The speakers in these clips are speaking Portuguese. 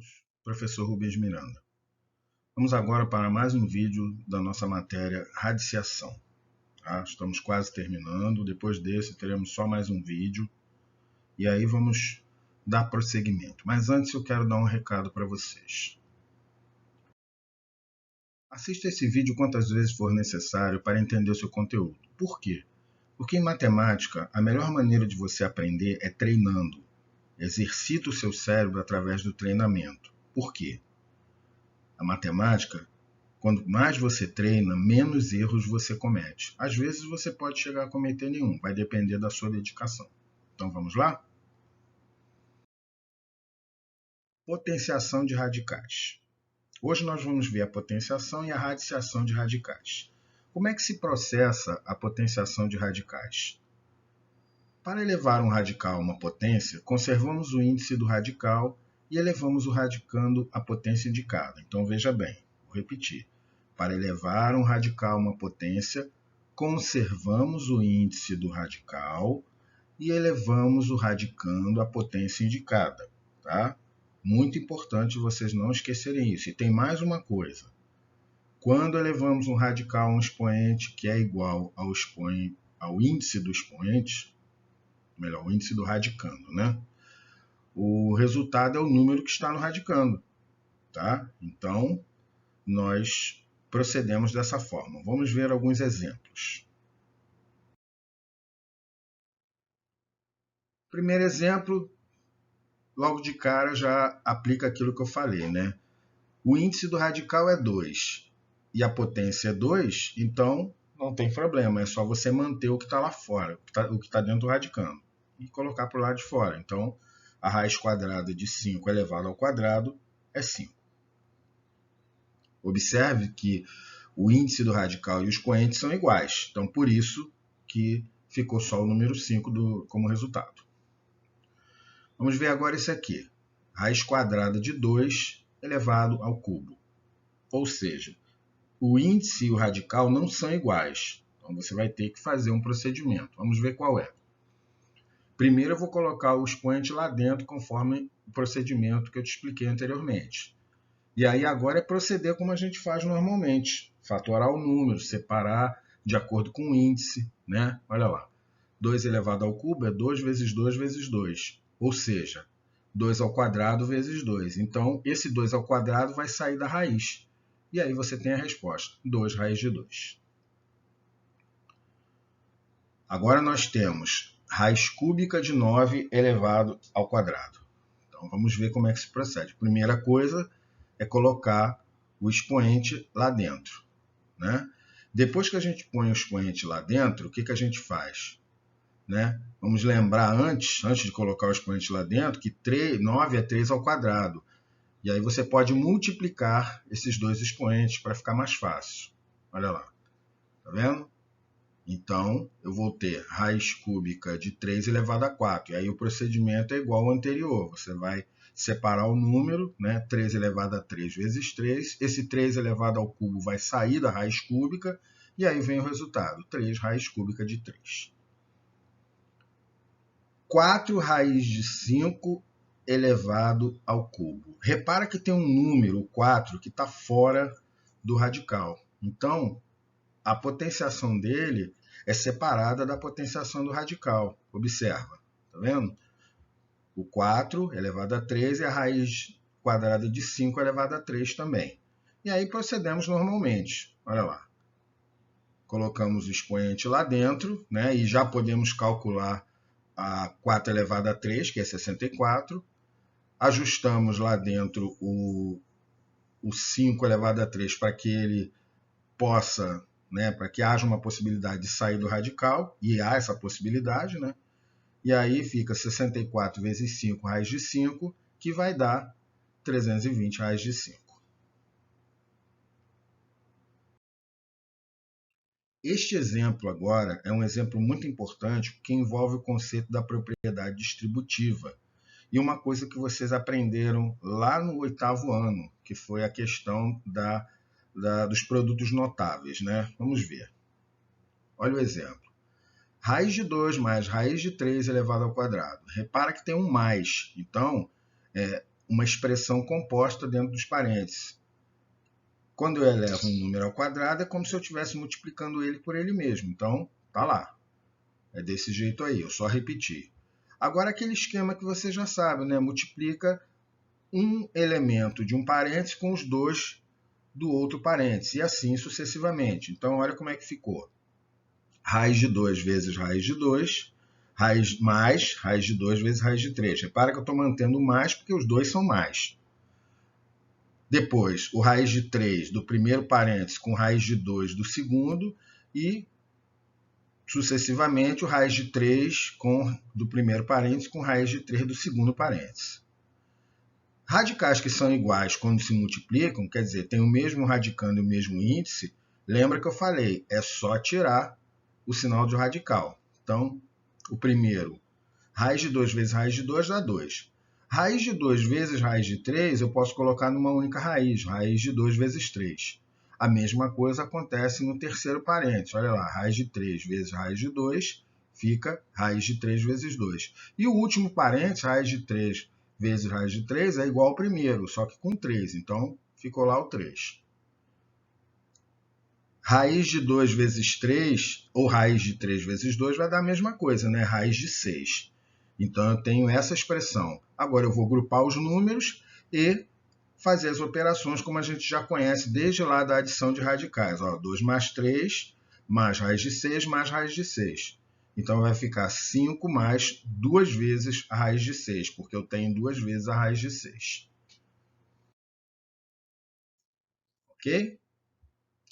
alunos, professor Rubens Miranda. Vamos agora para mais um vídeo da nossa matéria radiciação. Tá? Estamos quase terminando, depois desse teremos só mais um vídeo e aí vamos dar prosseguimento. Mas antes eu quero dar um recado para vocês. Assista esse vídeo quantas vezes for necessário para entender o seu conteúdo. Por quê? Porque em matemática, a melhor maneira de você aprender é treinando. Exercita o seu cérebro através do treinamento. Por quê? A matemática, quanto mais você treina, menos erros você comete. Às vezes você pode chegar a cometer nenhum, vai depender da sua dedicação. Então vamos lá? Potenciação de radicais. Hoje nós vamos ver a potenciação e a radiciação de radicais. Como é que se processa a potenciação de radicais? Para elevar um radical a uma potência, conservamos o índice do radical e elevamos o radicando à potência indicada. Então veja bem, vou repetir. Para elevar um radical a uma potência, conservamos o índice do radical e elevamos o radicando à potência indicada. Tá? Muito importante vocês não esquecerem isso. E tem mais uma coisa. Quando elevamos um radical a um expoente que é igual ao índice do expoente, melhor, o índice do radicando, né? O resultado é o número que está no radicando, tá? Então, nós procedemos dessa forma. Vamos ver alguns exemplos. Primeiro exemplo, logo de cara já aplica aquilo que eu falei, né? O índice do radical é 2 e a potência é 2, então não tem problema, é só você manter o que está lá fora, o que está dentro do radicando, e colocar para o lado de fora. Então, a raiz quadrada de 5 elevado ao quadrado é 5. Observe que o índice do radical e os expoentes são iguais, então por isso que ficou só o número 5 como resultado. Vamos ver agora esse aqui. Raiz quadrada de 2 elevado ao cubo. Ou seja, o índice e o radical não são iguais. Então você vai ter que fazer um procedimento. Vamos ver qual é. Primeiro eu vou colocar o expoente lá dentro conforme o procedimento que eu te expliquei anteriormente. E aí agora é proceder como a gente faz normalmente. Fatorar o número, separar de acordo com o índice, né? Olha lá. 2 elevado ao cubo é 2 vezes 2 vezes 2. Ou seja, 2 ao quadrado vezes 2. Então, esse 2 ao quadrado vai sair da raiz. E aí você tem a resposta, 2 raiz de 2. Agora nós temos raiz cúbica de 9 elevado ao quadrado. Então vamos ver como é que se procede. Primeira coisa é colocar o expoente lá dentro, né? Depois que a gente põe o expoente lá dentro, o que a gente faz? Né? Vamos lembrar antes de colocar o expoente lá dentro, que 9 é 3 ao quadrado. E aí você pode multiplicar esses dois expoentes para ficar mais fácil. Olha lá. Tá vendo? Então, eu vou ter raiz cúbica de 3 elevado a 4. E aí o procedimento é igual ao anterior. Você vai separar o número, né? 3 elevado a 3 vezes 3. Esse 3 elevado ao cubo vai sair da raiz cúbica. E aí vem o resultado. 3 raiz cúbica de 3. 4 raiz de 5 elevado ao cubo. Repara que tem um número, 4, que está fora do radical. Então, a potenciação dele é separada da potenciação do radical. Observa, tá vendo? O 4 elevado a 3 e a raiz quadrada de 5 elevado a 3 também. E aí procedemos normalmente. Olha lá. Colocamos o expoente lá dentro, né? E já podemos calcular a 4 elevado a 3, que é 64. Ajustamos lá dentro o 5 elevado a 3 para que ele possa, né, para que haja uma possibilidade de sair do radical, e há essa possibilidade, né? E aí fica 64 vezes 5 raiz de 5, que vai dar 320 raiz de 5. Este exemplo agora é um exemplo muito importante porque envolve o conceito da propriedade distributiva. E uma coisa que vocês aprenderam lá no 8º ano, que foi a questão dos produtos notáveis, né? Vamos ver. Olha o exemplo. Raiz de 2 mais raiz de 3 elevado ao quadrado. Repara que tem um mais. Então, uma expressão composta dentro dos parênteses. Quando eu elevo um número ao quadrado, é como se eu estivesse multiplicando ele por ele mesmo. Então, tá lá. É desse jeito aí, eu só repeti. Agora, aquele esquema que você já sabe, né? Multiplica um elemento de um parêntese com os dois do outro parêntese, e assim sucessivamente. Então, olha como é que ficou. Raiz de 2 vezes raiz de 2, mais raiz de 2 vezes raiz de 3. Repara que eu estou mantendo mais porque os dois são mais. Depois, o raiz de 3 do primeiro parêntese com raiz de 2 do segundo e, sucessivamente, o raiz de 3 do primeiro parêntese com raiz de 3 do segundo parêntese. Radicais que são iguais quando se multiplicam, quer dizer, tem o mesmo radicando e o mesmo índice, lembra que eu falei, é só tirar o sinal de radical. Então, o primeiro, raiz de 2 vezes raiz de 2 dá 2. Raiz de 2 vezes raiz de 3 eu posso colocar numa única raiz, raiz de 2 vezes 3. A mesma coisa acontece no terceiro parêntese. Olha lá, raiz de 3 vezes raiz de 2 fica raiz de 3 vezes 2. E o último parêntese, raiz de 3 vezes raiz de 3 é igual ao primeiro, só que com 3. Então, ficou lá o 3. Raiz de 2 vezes 3, ou raiz de 3 vezes 2, vai dar a mesma coisa, né? Raiz de 6. Então, eu tenho essa expressão. Agora, eu vou grupar os números e fazer as operações como a gente já conhece desde lá da adição de radicais. Ó, 2 mais 3, mais raiz de 6, mais raiz de 6. Então, vai ficar 5 mais 2 vezes a raiz de 6, porque eu tenho 2 vezes a raiz de 6. Ok?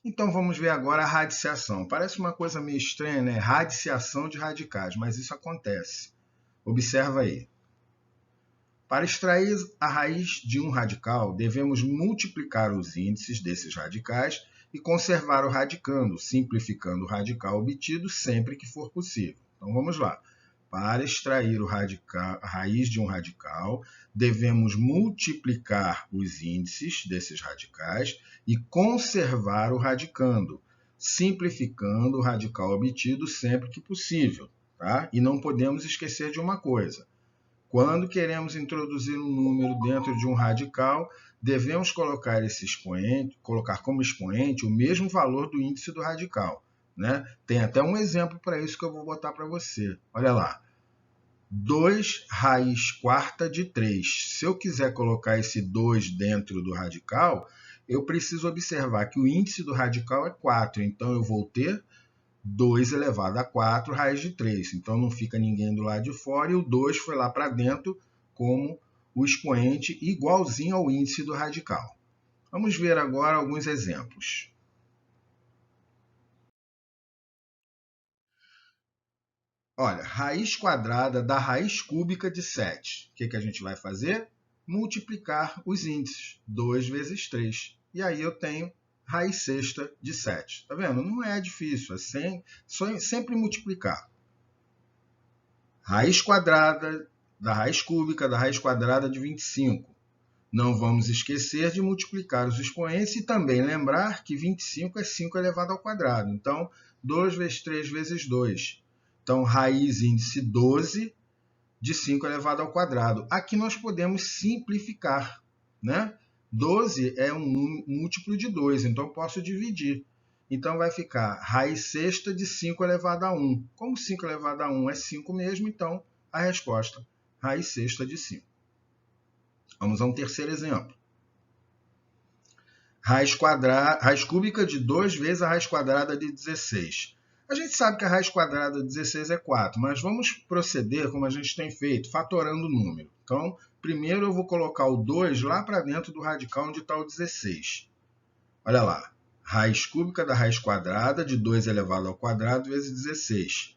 Então, vamos ver agora a radiciação. Parece uma coisa meio estranha, né? Radiciação de radicais, mas isso acontece. Observa aí. Para extrair a raiz de um radical, devemos multiplicar os índices desses radicais e conservar o radicando, simplificando o radical obtido sempre que for possível. Então, vamos lá. Para extrair a raiz de um radical, devemos multiplicar os índices desses radicais e conservar o radicando, simplificando o radical obtido sempre que possível. Tá? E não podemos esquecer de uma coisa. Quando queremos introduzir um número dentro de um radical, devemos colocar como expoente o mesmo valor do índice do radical. Né? Tem até um exemplo para isso que eu vou botar para você. Olha lá. 2 raiz quarta de 3. Se eu quiser colocar esse 2 dentro do radical, eu preciso observar que o índice do radical é 4. Então, eu vou ter 2 elevado a 4 raiz de 3. Então, não fica ninguém do lado de fora e o 2 foi lá para dentro como o expoente igualzinho ao índice do radical. Vamos ver agora alguns exemplos. Olha, raiz quadrada da raiz cúbica de 7. O que a gente vai fazer? Multiplicar os índices. 2 vezes 3. E aí eu tenho raiz sexta de 7. Tá vendo? Não é difícil, é sempre multiplicar. Raiz quadrada da raiz cúbica da raiz quadrada de 25. Não vamos esquecer de multiplicar os expoentes e também lembrar que 25 é 5 elevado ao quadrado. Então, 2 vezes 3 vezes 2. Então, raiz índice 12 de 5 elevado ao quadrado. Aqui nós podemos simplificar, né? 12 é um múltiplo de 2, então eu posso dividir. Então, vai ficar raiz sexta de 5 elevado a 1. Como 5 elevado a 1 é 5 mesmo, então a resposta, raiz sexta de 5. Vamos a um terceiro exemplo. Raiz cúbica de 2 vezes a raiz quadrada de 16. A gente sabe que a raiz quadrada de 16 é 4, mas vamos proceder como a gente tem feito, fatorando o número. Então, primeiro eu vou colocar o 2 lá para dentro do radical onde está o 16. Olha lá, raiz cúbica da raiz quadrada de 2 elevado ao quadrado vezes 16.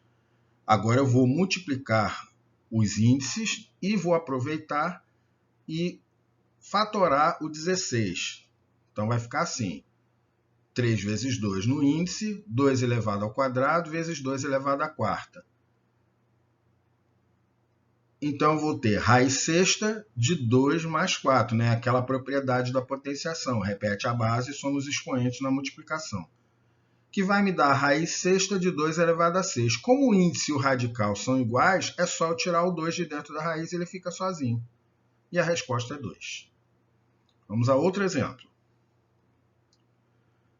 Agora eu vou multiplicar os índices e vou aproveitar e fatorar o 16. Então, vai ficar assim. 3 vezes 2 no índice, 2 elevado ao quadrado vezes 2 elevado à quarta. Então, eu vou ter raiz sexta de 2 mais 4, né? Aquela propriedade da potenciação. Repete a base e soma os expoentes na multiplicação. Que vai me dar raiz sexta de 2 elevado a 6. Como o índice e o radical são iguais, é só eu tirar o 2 de dentro da raiz e ele fica sozinho. e a resposta é 2. Vamos a outro exemplo.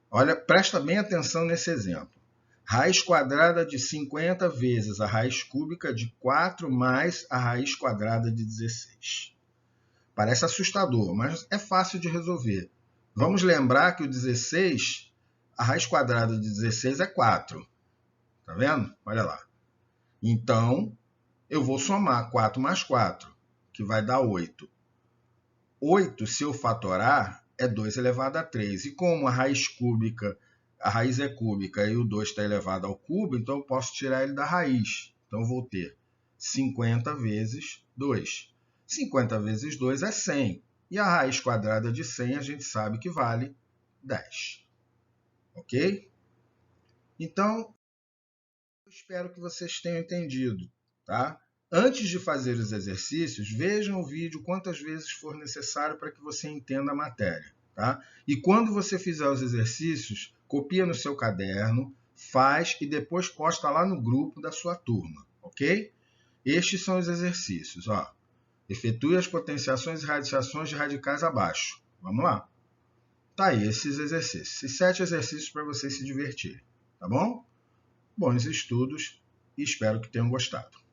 Olha, presta bem atenção nesse exemplo. Raiz quadrada de 50 vezes a raiz cúbica de 4 mais a raiz quadrada de 16. Parece assustador, mas é fácil de resolver. Vamos lembrar que o 16, a raiz quadrada de 16 é 4. Tá vendo? Olha lá. Então, eu vou somar 4 mais 4, que vai dar 8. 8, se eu fatorar, é 2 elevado a 3. E como a raiz cúbica, a raiz é cúbica e o 2 está elevado ao cubo, então eu posso tirar ele da raiz. Então, eu vou ter 50 vezes 2. 50 vezes 2 é 100. E a raiz quadrada de 100 a gente sabe que vale 10. Ok? Então, eu espero que vocês tenham entendido, tá? Antes de fazer os exercícios, vejam o vídeo quantas vezes for necessário para que você entenda a matéria, tá? E quando você fizer os exercícios, copia no seu caderno, faz e depois posta lá no grupo da sua turma, ok? Estes são os exercícios, ó. Efetue as potenciações e radiciações de radicais abaixo. Vamos lá. Tá aí esses exercícios. Esses 7 exercícios para vocês se divertirem, tá bom? Bons estudos e espero que tenham gostado.